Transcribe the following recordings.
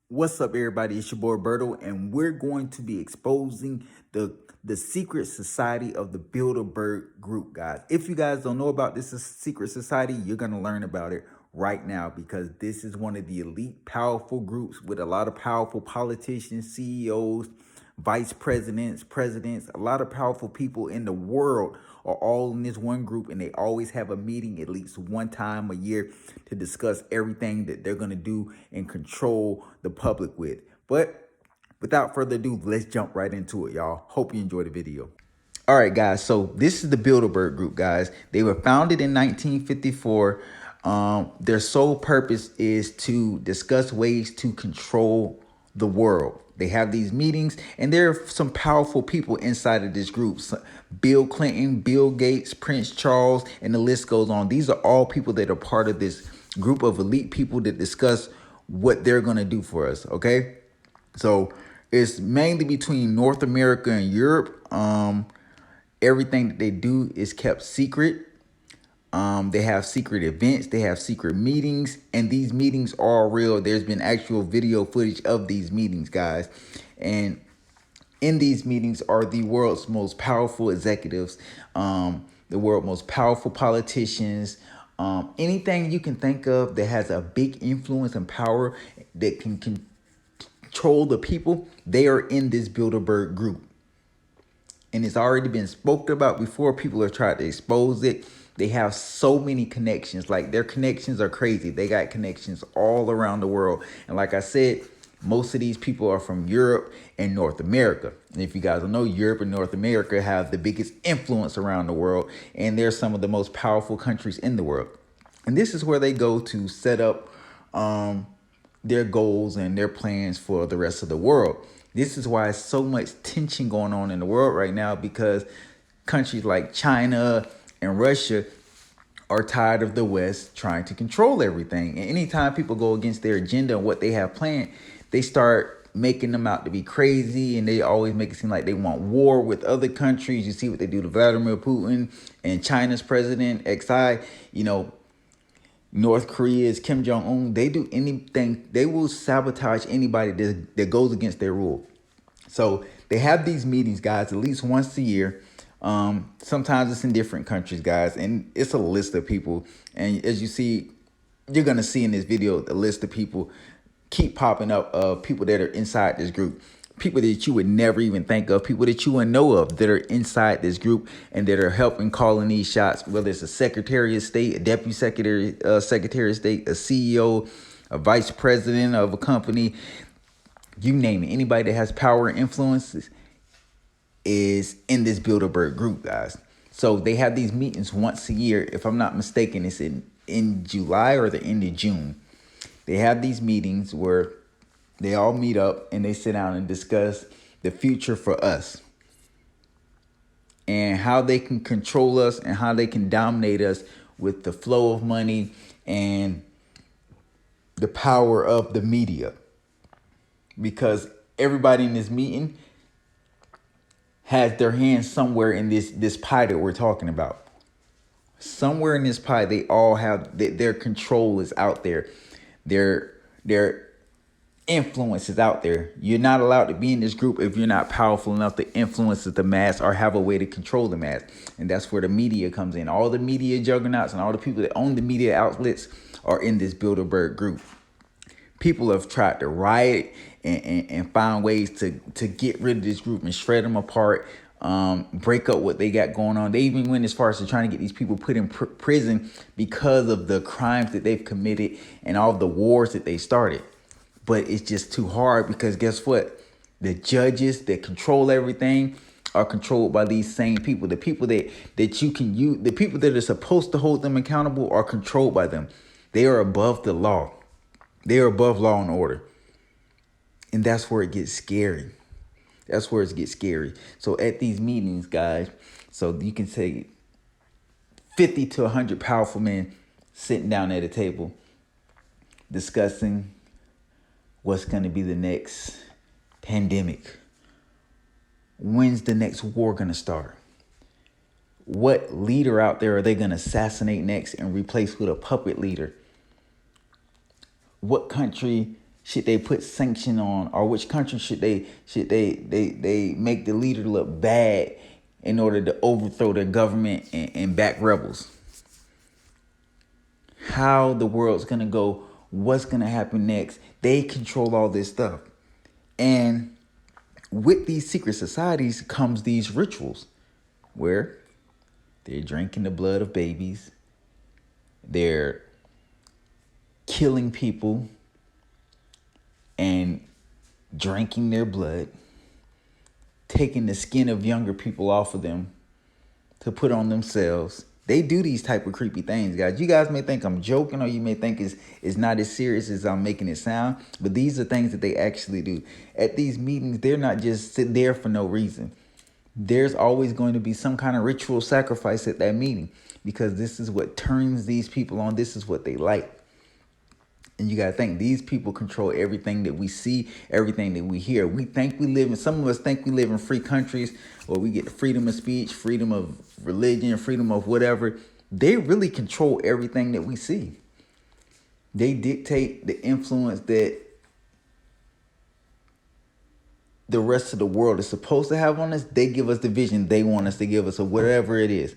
What's up, everybody? It's your boy Berto, and we're going to be exposing the secret society of the Bilderberg group, guys. If you guys don't know about this secret society, you're gonna learn about it right now because this is one of the elite, powerful groups with a lot of powerful politicians, CEOs, vice presidents, presidents, a lot of powerful people in the world are all in this one group, and they always have a meeting at least one time a year to discuss everything that they're going to do and control the public with. But without further ado, let's jump right into it, y'all. Hope you enjoy the video. All right, guys. So this is the Bilderberg Group, guys. They were founded in 1954. Their sole purpose is to discuss ways to control the world. They have these meetings, and there are some powerful people inside of this group. Bill Clinton, Bill Gates, Prince Charles, and the list goes on. These are all people that are part of this group of elite people that discuss what they're going to do for us, okay? So it's mainly between North America and Europe. Everything that they do is kept secret. They have secret events, they have secret meetings, and these meetings are real. There's been actual video footage of these meetings, guys. And in these meetings are the world's most powerful executives, the world's most powerful politicians, anything you can think of that has a big influence and power that can control the people, they are in this Bilderberg group. And it's already been spoken about before. People have tried to expose it. They have so many connections. Like, their connections are crazy. They got connections all around the world. And like I said, most of these people are from Europe and North America. And if you guys don't know, Europe and North America have the biggest influence around the world. And they're some of the most powerful countries in the world. And this is where they go to set up their goals and their plans for the rest of the world. This is why so much tension going on in the world right now, because countries like China and Russia are tired of the West trying to control everything. And anytime people go against their agenda and what they have planned, they start making them out to be crazy, and they always make it seem like they want war with other countries. You see what they do to Vladimir Putin and China's president, Xi, North Korea's Kim Jong-un. They do anything. They will sabotage anybody that goes against their rule. So they have these meetings, guys, at least once a year. Sometimes it's in different countries, guys, and it's a list of people. And as you see, you're going to see in this video, a list of people keep popping up of people that are inside this group. People that you would never even think of, people that you wouldn't know of that are inside this group and that are helping calling these shots, whether it's a Secretary of State, a Deputy Secretary of State, a CEO, a Vice President of a company, you name it. Anybody that has power and influences is in this Bilderberg group, guys. So they have these meetings once a year. If I'm not mistaken, it's in July or the end of June. They have these meetings where they all meet up and they sit down and discuss the future for us and how they can control us and how they can dominate us with the flow of money and the power of the media. Because everybody in this meeting has their hands somewhere in this pie that we're talking about. Somewhere in this pie, they all have their control is out there. Their influence is out there. You're not allowed to be in this group if you're not powerful enough to influence the mass or have a way to control the mass. And that's where the media comes in. All the media juggernauts and all the people that own the media outlets are in this Bilderberg group. People have tried to riot and find ways to get rid of this group and shred them apart, break up what they got going on. They even went as far as to trying to get these people put in prison because of the crimes that they've committed and all the wars that they started. But it's just too hard because guess what? The judges that control everything are controlled by these same people. The people that you can use, the people that are supposed to hold them accountable are controlled by them. They are above the law. They are above law and order. And that's where it gets scary. That's where it gets scary. So at these meetings, guys, so you can say 50 to 100 powerful men sitting down at a table discussing what's going to be the next pandemic. When's the next war going to start? What leader out there are they going to assassinate next and replace with a puppet leader? What country should they put sanction on, or which country should they make the leader look bad in order to overthrow their government and back rebels? How the world's gonna go, what's gonna happen next? They control all this stuff. And with these secret societies comes these rituals where they're drinking the blood of babies, they're killing people and drinking their blood, taking the skin of younger people off of them to put on themselves. They do these type of creepy things, guys. You guys may think I'm joking, or you may think it's not as serious as I'm making it sound, but these are things that they actually do. At these meetings, they're not just sitting there for no reason. There's always going to be some kind of ritual sacrifice at that meeting, because this is what turns these people on. This is what they like. And you got to think, these people control everything that we see, everything that we hear. Some of us think we live in free countries where we get the freedom of speech, freedom of religion, freedom of whatever. They really control everything that we see. They dictate the influence that the rest of the world is supposed to have on us. They give us the vision they want us to give us, or whatever it is.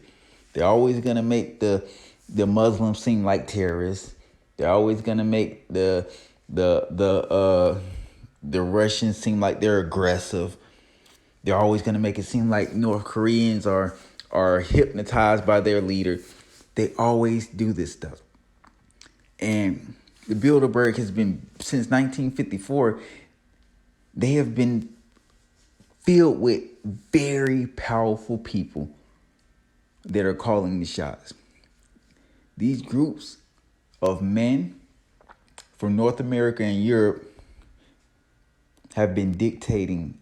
They're always going to make the Muslims seem like terrorists. They're always gonna make the Russians seem like they're aggressive. They're always gonna make it seem like North Koreans are hypnotized by their leader. They always do this stuff. And the Bilderberg has been, since 1954, they have been filled with very powerful people that are calling the shots. These groups of men from North America and Europe have been dictating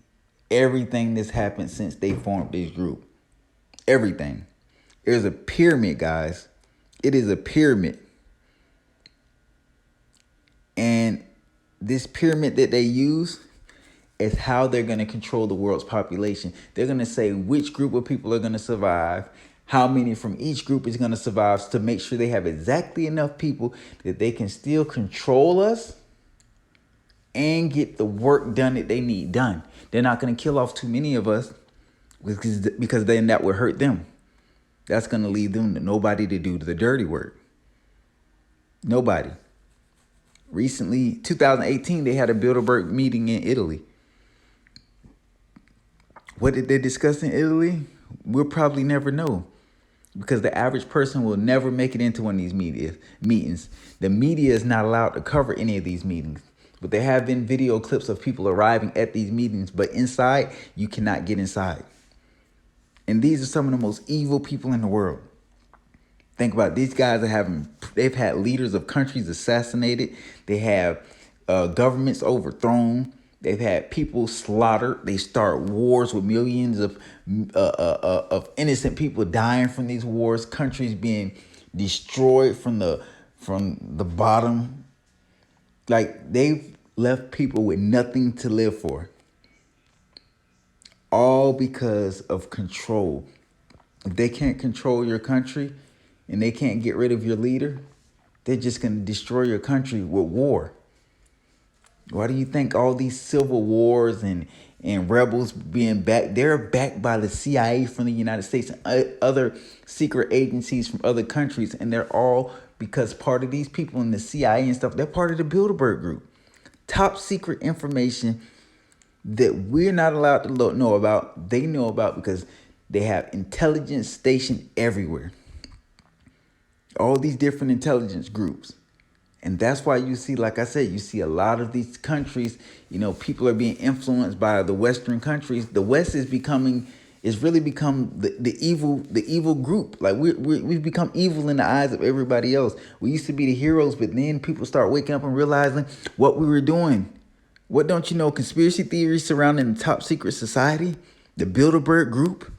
everything that's happened since they formed this group. Everything. There's a pyramid, guys. It is a pyramid. And this pyramid that they use is how they're going to control the world's population. They're going to say which group of people are going to survive, how many from each group is going to survive, to make sure they have exactly enough people that they can still control us and get the work done that they need done. They're not going to kill off too many of us because then that would hurt them. That's going to leave them to nobody to do the dirty work. Nobody. Recently, 2018, they had a Bilderberg meeting in Italy. What did they discuss in Italy? We'll probably never know, because the average person will never make it into one of these meetings. The media is not allowed to cover any of these meetings. But there have been video clips of people arriving at these meetings, but inside, you cannot get inside. And these are some of the most evil people in the world. Think about it. These guys they've had leaders of countries assassinated. They have governments overthrown. They've had people slaughtered. They start wars with millions of innocent people dying from these wars. Countries being destroyed from the bottom. Like, they've left people with nothing to live for. All because of control. If they can't control your country and they can't get rid of your leader, they're just going to destroy your country with war. Why do you think all these civil wars and rebels being backed? They're backed by the CIA from the United States and other secret agencies from other countries. And they're all because part of these people in the CIA and stuff, they're part of the Bilderberg group. Top secret information that we're not allowed to know about, they know about because they have intelligence stationed everywhere. All these different intelligence groups. And that's why you see, like I said, you see a lot of these countries, people are being influenced by the Western countries. The West is really become the evil group. Like we've become evil in the eyes of everybody else. We used to be the heroes, but then people start waking up and realizing what we were doing. What don't you know? Conspiracy theories surrounding the top secret society, the Bilderberg group.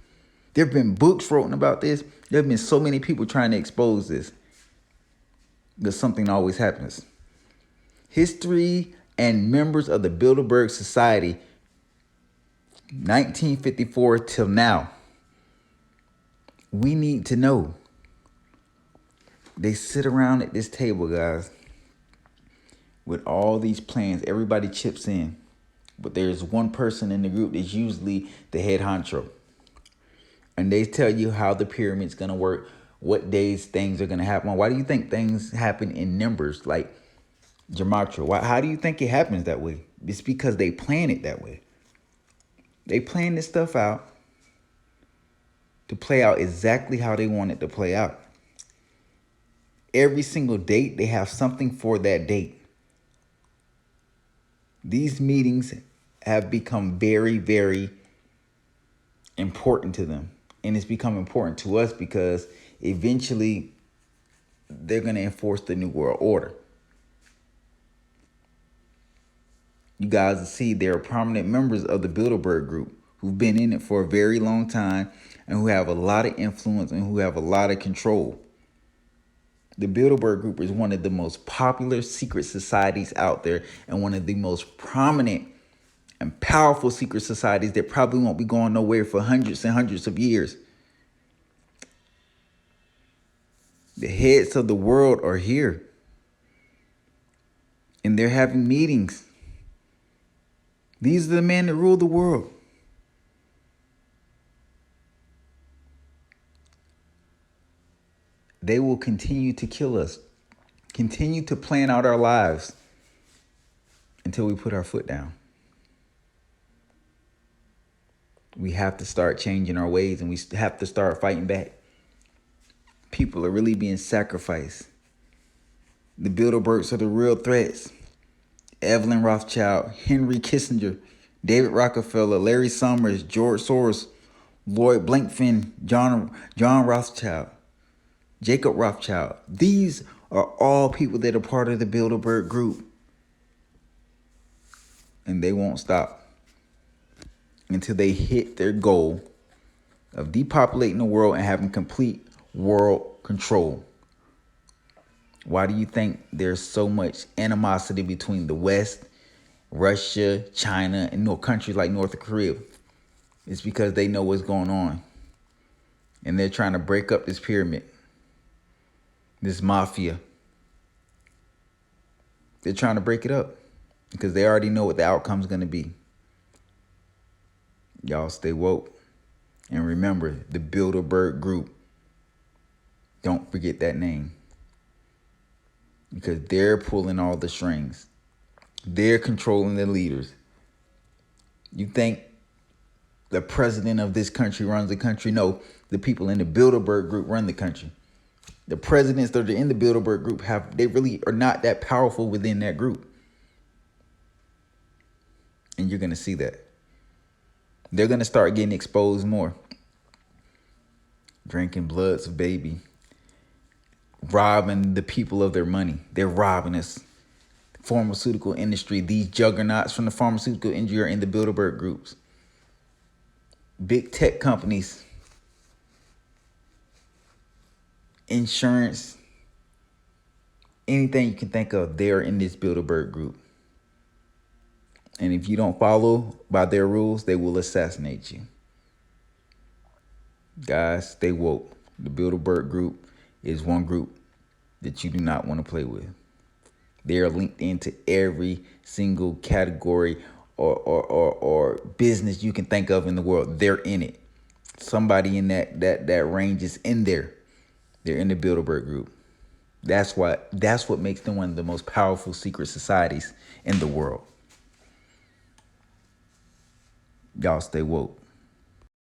There have been books written about this. There have been so many people trying to expose this. But something always happens. History and members of the Bilderberg Society, 1954 till now. We need to know. They sit around at this table, guys, with all these plans, everybody chips in. But there's one person in the group that's usually the head honcho. And they tell you how the pyramid's going to work, what days things are going to happen. Why do you think things happen in numbers like gematria? How do you think it happens that way? It's because they plan it that way. They plan this stuff out to play out exactly how they want it to play out. Every single date, they have something for that date. These meetings have become very, very important to them. And it's become important to us because eventually they're going to enforce the New World Order. You guys see there are prominent members of the Bilderberg group who've been in it for a very long time and who have a lot of influence and who have a lot of control. The Bilderberg group is one of the most popular secret societies out there and one of the most prominent and powerful secret societies that probably won't be going nowhere for hundreds and hundreds of years. The heads of the world are here. And they're having meetings. These are the men that rule the world. They will continue to kill us, continue to plan out our lives until we put our foot down. We have to start changing our ways and we have to start fighting back. People are really being sacrificed. The Bilderbergs are the real threats. Evelyn Rothschild, Henry Kissinger, David Rockefeller, Larry Summers, George Soros, Lloyd Blankfein, John Rothschild, Jacob Rothschild. These are all people that are part of the Bilderberg group. And they won't stop until they hit their goal of depopulating the world and having complete world control. Why do you think there's so much animosity between the West, Russia, China, and countries like North Korea? It's because they know what's going on. And they're trying to break up this pyramid, this mafia. They're trying to break it up because they already know what the outcome's going to be. Y'all stay woke. And remember, the Bilderberg group. Don't forget that name. Because they're pulling all the strings. They're controlling the leaders. You think the president of this country runs the country? No, the people in the Bilderberg group run the country. The presidents that are in the Bilderberg group they really are not that powerful within that group. And you're going to see that. They're going to start getting exposed more. Drinking bloods of baby. Robbing the people of their money. They're robbing us. Pharmaceutical industry. These juggernauts from the pharmaceutical industry are in the Bilderberg groups. Big tech companies. Insurance. Anything you can think of, they're in this Bilderberg group. And if you don't follow by their rules, they will assassinate you. Guys, stay woke. The Bilderberg group is one group that you do not want to play with. They are linked into every single category or business you can think of in the world. They're in it. Somebody in that range is in there. They're in the Bilderberg group. That's what makes them one of the most powerful secret societies in the world. Y'all stay woke.